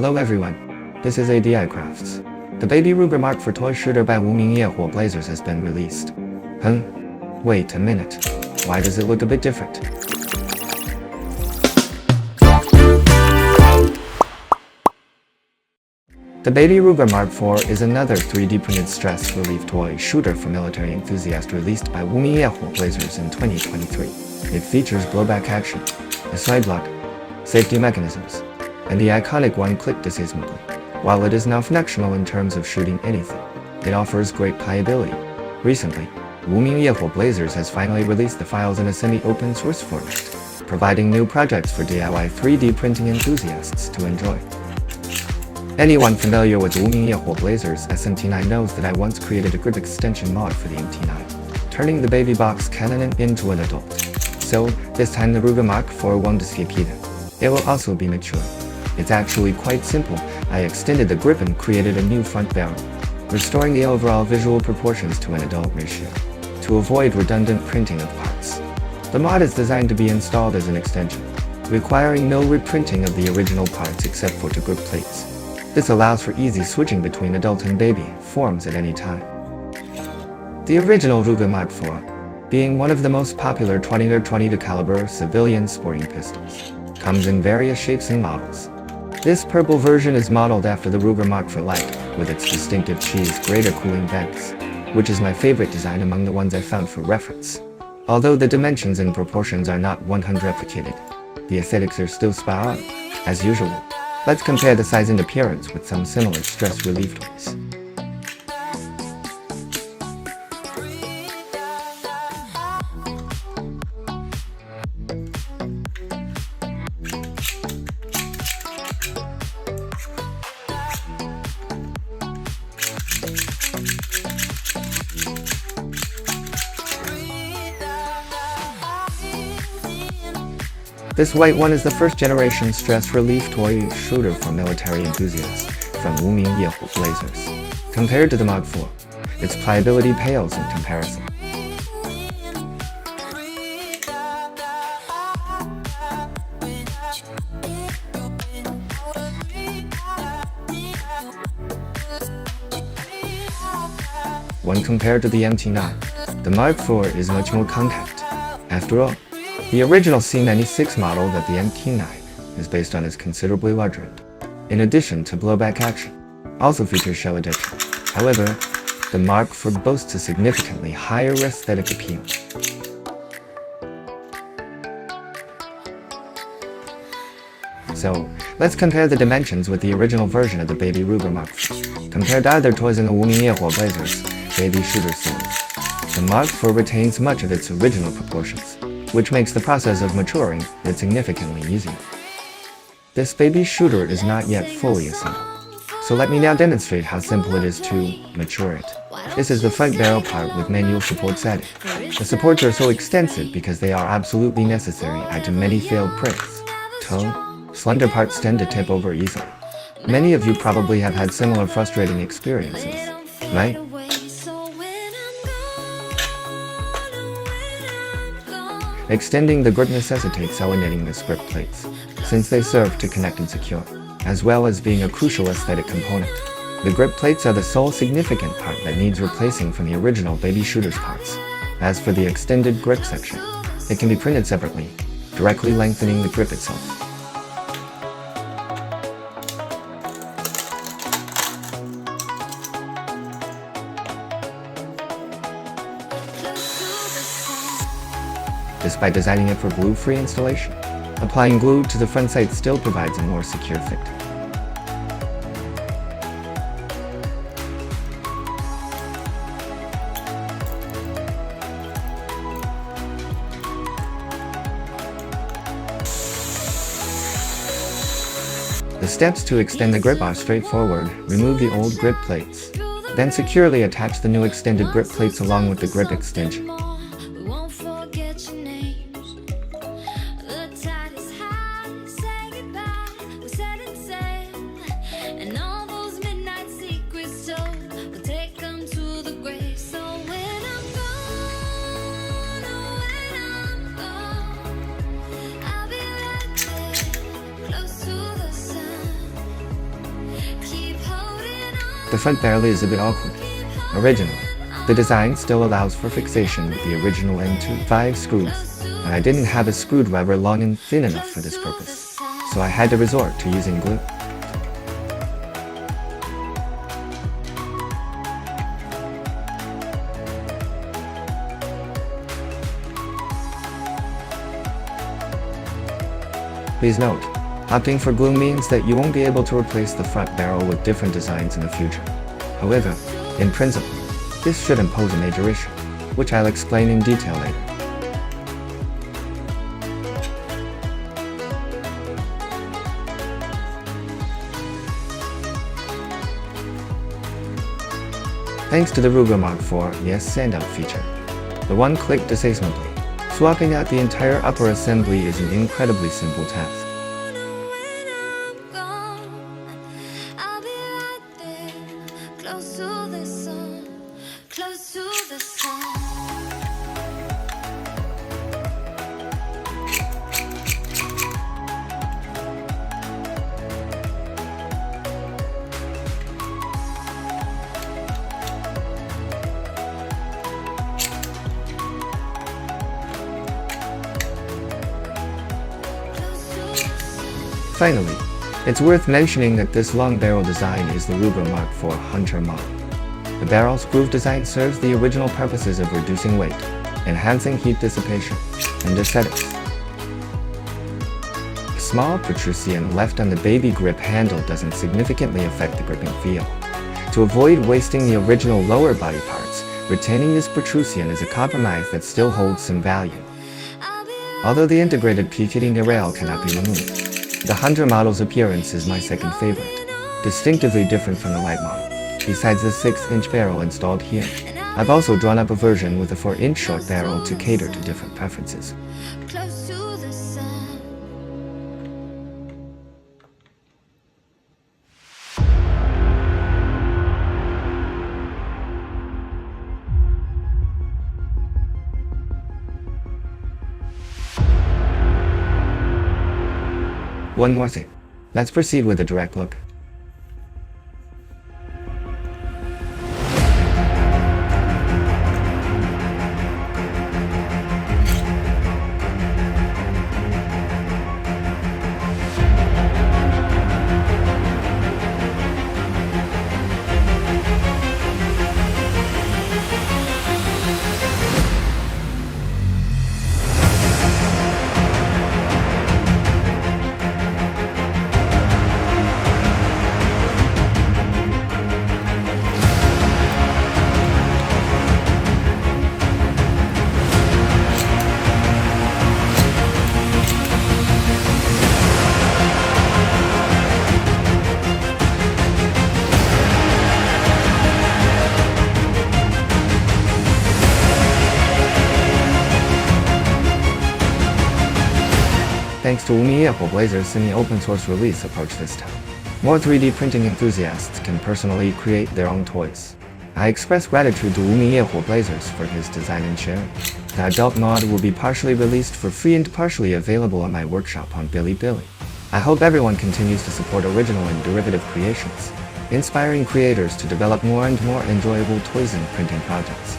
Hello everyone, this is ADI Crafts. The Baby Ruger Markvard toy shooter by Orignial Blazers has been released. Wait a minute. Why does it look a bit different? The Baby Ruger Markvard is another 3D printed stress relief toy shooter for military enthusiasts released by Orignial Blazers in 2023. It features blowback action, a side lock, safety mechanisms, and the iconic one-click disassemble. While it is now functional in terms of shooting anything, it offers great pliability. Recently, Orignial Blazers has finally released the files in a semi-open source format, providing new projects for DIY 3D printing enthusiasts to enjoy. Anyone familiar with Orignial Blazers SMT9 knows that I once created a grip extension mod for the MT9, turning the baby box cannon into an adult. So, this time the Ruger Markvard won't escape either. It will also be mature. It's actually quite simple. I extended the grip and created a new front barrel, restoring the overall visual proportions to an adult ratio, to avoid redundant printing of parts. The mod is designed to be installed as an extension, requiring no reprinting of the original parts except for the grip plates. This allows for easy switching between adult and baby forms at any time. The original Ruger Markvard, being one of the most popular 20-22 caliber civilian sporting pistols, comes in various shapes and models. This purple version is modeled after the Ruger Markvard Lite, with its distinctive cheese grater cooling vents, which is my favorite design among the ones I found for reference. Although the dimensions and proportions are not 100% replicated, the aesthetics are still spot on, as usual. Let's compare the size and appearance with some similar stress relief toys. This white one is the first generation stress relief toy shooter for military enthusiasts from Orignial Blazers. Compared to the Markvard, its pliability pales in comparison. When compared to the MT9, the Markvard is much more compact. After all, the original C96 model that the MT9 is based on is considerably larger and, in addition to blowback action, also features shell addition. However, the Markvard boasts a significantly higher aesthetic appeal. So, let's compare the dimensions with the original version of the Baby Ruger Markvard. Compared to other toys in the Orignial Blazers Baby Shooter series, the Markvard retains much of its original proportions, which makes the process of maturing it significantly easier. This baby shooter is not yet fully assembled, so let me now demonstrate how simple it is to mature it. This is the front barrel part with manual support setting. The supports are so extensive because they are absolutely necessary after many failed prints. Tone, slender parts tend to tip over easily. Many of you probably have had similar frustrating experiences, right? Extending the grip necessitates eliminating the grip plates, since they serve to connect and secure, as well as being a crucial aesthetic component. The grip plates are the sole significant part that needs replacing from the original baby shooter's parts. As for the extended grip section, it can be printed separately, directly lengthening the grip itself. Despite designing it for glue-free installation, applying glue to the front sight still provides a more secure fit. The steps to extend the grip are straightforward. Remove the old grip plates, then securely attach the new extended grip plates along with the grip extension. The front barrel is a bit awkward. Originally, the design still allows for fixation with the original N25 screws, and I didn't have a screwdriver long and thin enough for this purpose, so I had to resort to using glue. Please note, opting for glue means that you won't be able to replace the front barrel with different designs in the future. However, in principle, this shouldn't pose a major issue, which I'll explain in detail later. Thanks to the Ruger Mark IV ES standout feature, the one-click disassembly, swapping out the entire upper assembly is an incredibly simple task. Finally, it's worth mentioning that this long barrel design is the Ruger Mark IV Hunter model. The barrel's groove design serves the original purposes of reducing weight, enhancing heat dissipation, and aesthetics. The small protrusion left on the baby grip handle doesn't significantly affect the gripping feel. To avoid wasting the original lower body parts, retaining this protrusion is a compromise that still holds some value. Although the integrated pivoting derail cannot be removed, the Hunter model's appearance is my second favorite, distinctively different from the light model. Besides the 6-inch barrel installed here, I've also drawn up a version with a 4-inch short barrel to cater to different preferences. One more thing. Let's proceed with a direct look. Thanks to Blazer's semi-open source release approach this time, more 3D printing enthusiasts can personally create their own toys. I express gratitude to Blazers for his design and sharing. The adult mod will be partially released for free and partially available at my workshop on Bilibili. I hope everyone continues to support original and derivative creations, inspiring creators to develop more and more enjoyable toys and printing projects.